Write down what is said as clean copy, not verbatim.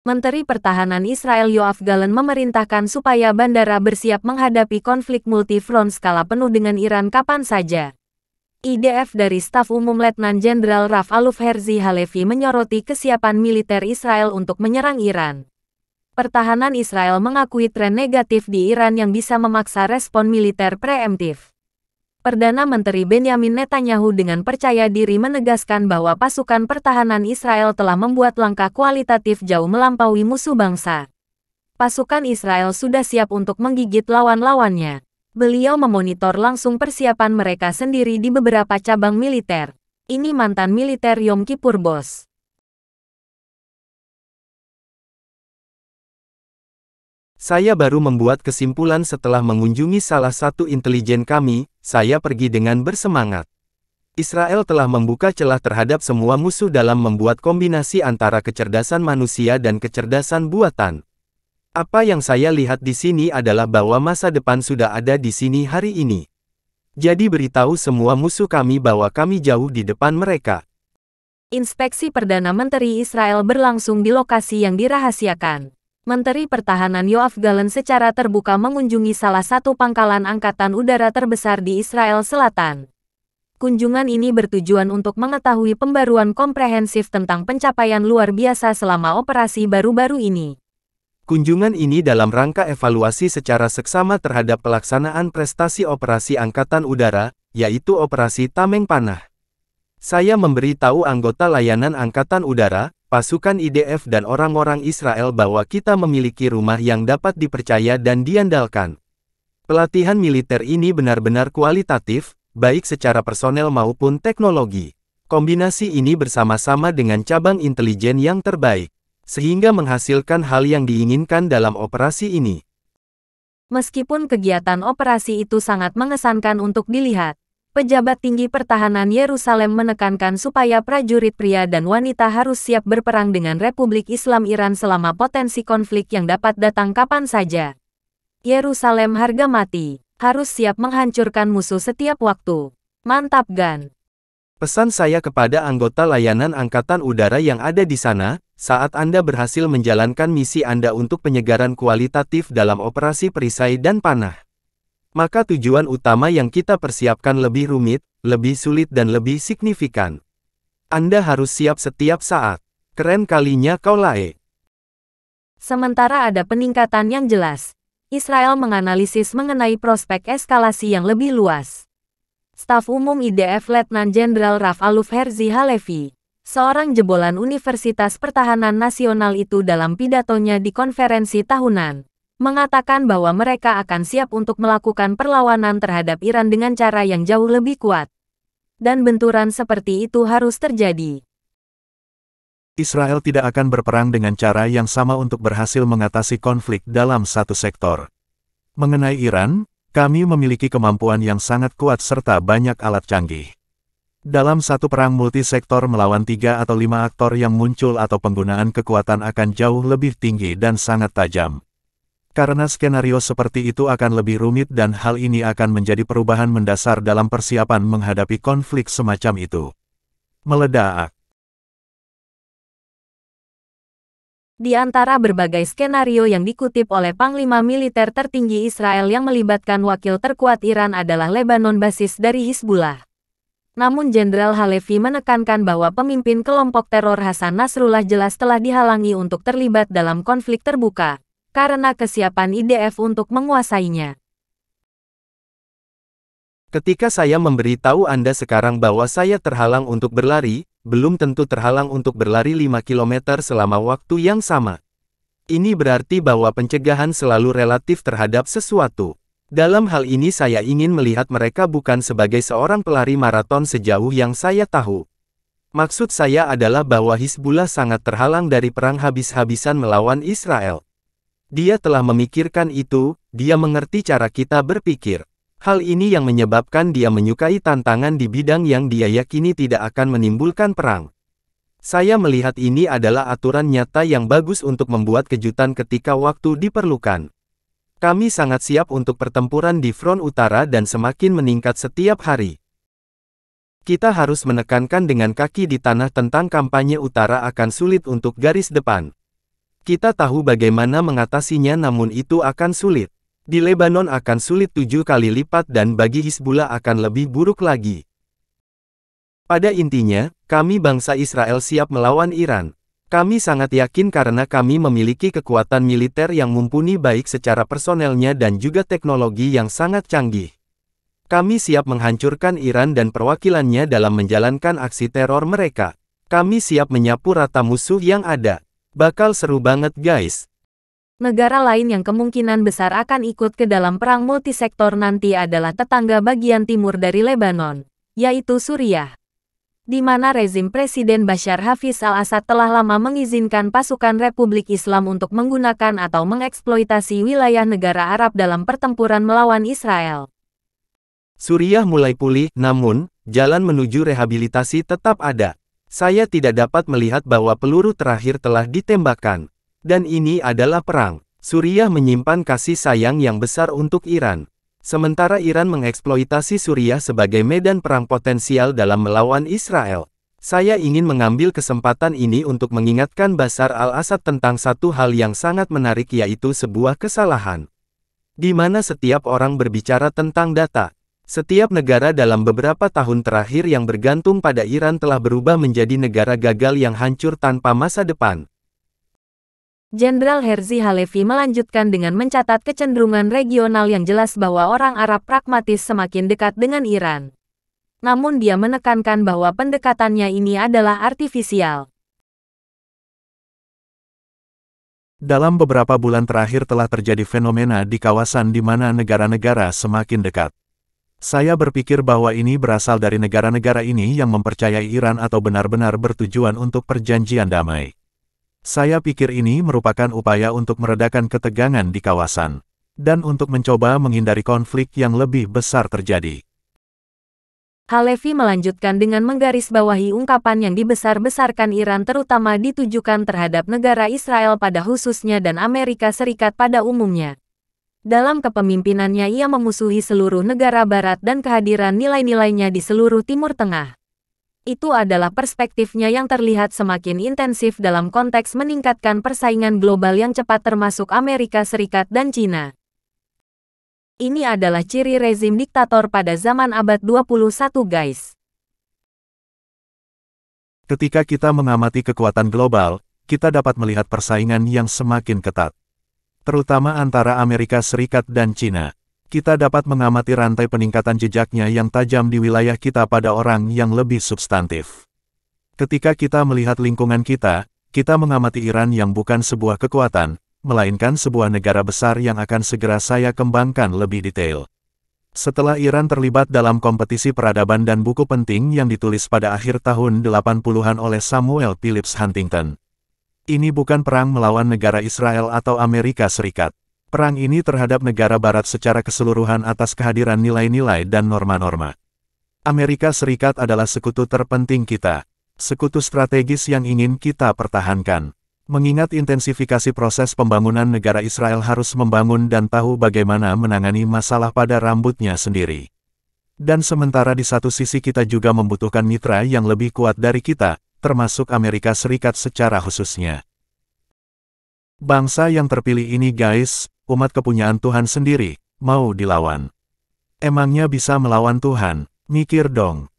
Menteri Pertahanan Israel Yoav Gallant memerintahkan supaya bandara bersiap menghadapi konflik multi-front skala penuh dengan Iran kapan saja. IDF dari Staf Umum Letnan Jenderal Raf Aluf Herzi Halevi menyoroti kesiapan militer Israel untuk menyerang Iran. Pertahanan Israel mengakui tren negatif di Iran yang bisa memaksa respon militer preemptif. Perdana Menteri Benyamin Netanyahu dengan percaya diri menegaskan bahwa pasukan pertahanan Israel telah membuat langkah kualitatif jauh melampaui musuh bangsa. Pasukan Israel sudah siap untuk menggigit lawan-lawannya. Beliau memonitor langsung persiapan mereka sendiri di beberapa cabang militer. Ini mantan militer Yom Kippur Bos. Saya baru membuat kesimpulan setelah mengunjungi salah satu intelijen kami, saya pergi dengan bersemangat. Israel telah membuka celah terhadap semua musuh dalam membuat kombinasi antara kecerdasan manusia dan kecerdasan buatan. Apa yang saya lihat di sini adalah bahwa masa depan sudah ada di sini hari ini. Jadi beritahu semua musuh kami bahwa kami jauh di depan mereka. Inspeksi Perdana Menteri Israel berlangsung di lokasi yang dirahasiakan. Menteri Pertahanan Yoav Gallant secara terbuka mengunjungi salah satu pangkalan angkatan udara terbesar di Israel Selatan. Kunjungan ini bertujuan untuk mengetahui pembaruan komprehensif tentang pencapaian luar biasa selama operasi baru-baru ini. Kunjungan ini dalam rangka evaluasi secara seksama terhadap pelaksanaan prestasi operasi angkatan udara, yaitu Operasi Tameng Panah. Saya memberitahu anggota layanan angkatan udara, pasukan IDF dan orang-orang Israel bahwa kita memiliki rumah yang dapat dipercaya dan diandalkan. Pelatihan militer ini benar-benar kualitatif, baik secara personel maupun teknologi. Kombinasi ini bersama-sama dengan cabang intelijen yang terbaik, sehingga menghasilkan hal yang diinginkan dalam operasi ini. Meskipun kegiatan operasi itu sangat mengesankan untuk dilihat, pejabat tinggi pertahanan Yerusalem menekankan supaya prajurit pria dan wanita harus siap berperang dengan Republik Islam Iran selama potensi konflik yang dapat datang kapan saja. Yerusalem harga mati, harus siap menghancurkan musuh setiap waktu. Mantap Gan. Pesan saya kepada anggota layanan angkatan udara yang ada di sana, saat Anda berhasil menjalankan misi Anda untuk penyegaran kualitatif dalam operasi perisai dan panah, maka tujuan utama yang kita persiapkan lebih rumit, lebih sulit dan lebih signifikan. Anda harus siap setiap saat. Keren kalinya kau Lae. Sementara ada peningkatan yang jelas, Israel menganalisis mengenai prospek eskalasi yang lebih luas. Staf Umum IDF Letnan Jenderal Raf Aluf Herzi Halevi, seorang jebolan Universitas Pertahanan Nasional itu dalam pidatonya di konferensi tahunan, mengatakan bahwa mereka akan siap untuk melakukan perlawanan terhadap Iran dengan cara yang jauh lebih kuat. Dan benturan seperti itu harus terjadi. Israel tidak akan berperang dengan cara yang sama untuk berhasil mengatasi konflik dalam satu sektor. Mengenai Iran, kami memiliki kemampuan yang sangat kuat serta banyak alat canggih. Dalam satu perang multisektor melawan 3 atau 5 aktor yang muncul atau penggunaan kekuatan akan jauh lebih tinggi dan sangat tajam. Karena skenario seperti itu akan lebih rumit dan hal ini akan menjadi perubahan mendasar dalam persiapan menghadapi konflik semacam itu. Meledak. Di antara berbagai skenario yang dikutip oleh Panglima Militer tertinggi Israel yang melibatkan wakil terkuat Iran adalah Lebanon basis dari Hizbullah. Namun Jenderal Halevi menekankan bahwa pemimpin kelompok teror Hasan Nasrullah jelas telah dihalangi untuk terlibat dalam konflik terbuka, karena kesiapan IDF untuk menguasainya. Ketika saya memberitahu Anda sekarang bahwa saya terhalang untuk berlari, belum tentu terhalang untuk berlari 5 km selama waktu yang sama. Ini berarti bahwa pencegahan selalu relatif terhadap sesuatu. Dalam hal ini saya ingin melihat mereka bukan sebagai seorang pelari maraton sejauh yang saya tahu. Maksud saya adalah bahwa Hizbullah sangat terhalang dari perang habis-habisan melawan Israel. Dia telah memikirkan itu, dia mengerti cara kita berpikir. Hal ini yang menyebabkan dia menyukai tantangan di bidang yang dia yakini tidak akan menimbulkan perang. Saya melihat ini adalah aturan nyata yang bagus untuk membuat kejutan ketika waktu diperlukan. Kami sangat siap untuk pertempuran di front utara dan semakin meningkat setiap hari. Kita harus menekankan dengan kaki di tanah tentang kampanye utara akan sulit untuk garis depan. Kita tahu bagaimana mengatasinya, namun itu akan sulit. Di Lebanon akan sulit 7 kali lipat dan bagi Hizbullah akan lebih buruk lagi. Pada intinya, kami bangsa Israel siap melawan Iran. Kami sangat yakin karena kami memiliki kekuatan militer yang mumpuni baik secara personelnya dan juga teknologi yang sangat canggih. Kami siap menghancurkan Iran dan perwakilannya dalam menjalankan aksi teror mereka. Kami siap menyapu rata musuh yang ada. Bakal seru banget guys. Negara lain yang kemungkinan besar akan ikut ke dalam perang multisektor nanti adalah tetangga bagian timur dari Lebanon, yaitu Suriah, di mana rezim Presiden Bashar Hafiz al-Assad telah lama mengizinkan pasukan Republik Islam untuk menggunakan atau mengeksploitasi wilayah negara Arab dalam pertempuran melawan Israel. Suriah mulai pulih, namun, jalan menuju rehabilitasi tetap ada. Saya tidak dapat melihat bahwa peluru terakhir telah ditembakkan. Dan ini adalah perang. Suriah menyimpan kasih sayang yang besar untuk Iran. Sementara Iran mengeksploitasi Suriah sebagai medan perang potensial dalam melawan Israel. Saya ingin mengambil kesempatan ini untuk mengingatkan Bashar al-Assad tentang satu hal yang sangat menarik, yaitu sebuah kesalahan. Di mana setiap orang berbicara tentang data. Setiap negara dalam beberapa tahun terakhir yang bergantung pada Iran telah berubah menjadi negara gagal yang hancur tanpa masa depan. Jenderal Herzi Halevi melanjutkan dengan mencatat kecenderungan regional yang jelas bahwa orang Arab pragmatis semakin dekat dengan Iran. Namun dia menekankan bahwa pendekatannya ini adalah artifisial. Dalam beberapa bulan terakhir telah terjadi fenomena di kawasan di mana negara-negara semakin dekat. Saya berpikir bahwa ini berasal dari negara-negara ini yang mempercayai Iran atau benar-benar bertujuan untuk perjanjian damai. Saya pikir ini merupakan upaya untuk meredakan ketegangan di kawasan, dan untuk mencoba menghindari konflik yang lebih besar terjadi. Halevi melanjutkan dengan menggarisbawahi ungkapan yang dibesar-besarkan Iran terutama ditujukan terhadap negara Israel pada khususnya dan Amerika Serikat pada umumnya. Dalam kepemimpinannya ia memusuhi seluruh negara barat dan kehadiran nilai-nilainya di seluruh Timur Tengah. Itu adalah perspektifnya yang terlihat semakin intensif dalam konteks meningkatkan persaingan global yang cepat termasuk Amerika Serikat dan Cina. Ini adalah ciri rezim diktator pada zaman abad 21 guys. Ketika kita mengamati kekuatan global, kita dapat melihat persaingan yang semakin ketat. Terutama antara Amerika Serikat dan Cina. Kita dapat mengamati rantai peningkatan jejaknya yang tajam di wilayah kita pada orang yang lebih substantif. Ketika kita melihat lingkungan kita mengamati Iran yang bukan sebuah kekuatan, melainkan sebuah negara besar yang akan segera saya kembangkan lebih detail. Setelah Iran terlibat dalam kompetisi peradaban dan buku penting yang ditulis pada akhir tahun 80-an oleh Samuel Phillips Huntington. Ini bukan perang melawan negara Israel atau Amerika Serikat. Perang ini terhadap negara barat secara keseluruhan atas kehadiran nilai-nilai dan norma-norma. Amerika Serikat adalah sekutu terpenting kita. Sekutu strategis yang ingin kita pertahankan. Mengingat intensifikasi proses pembangunan negara Israel harus membangun dan tahu bagaimana menangani masalah pada rambutnya sendiri. Dan sementara di satu sisi kita juga membutuhkan mitra yang lebih kuat dari kita, termasuk Amerika Serikat secara khususnya. Bangsa yang terpilih ini guys, umat kepunyaan Tuhan sendiri, mau dilawan. Emangnya bisa melawan Tuhan? Mikir dong.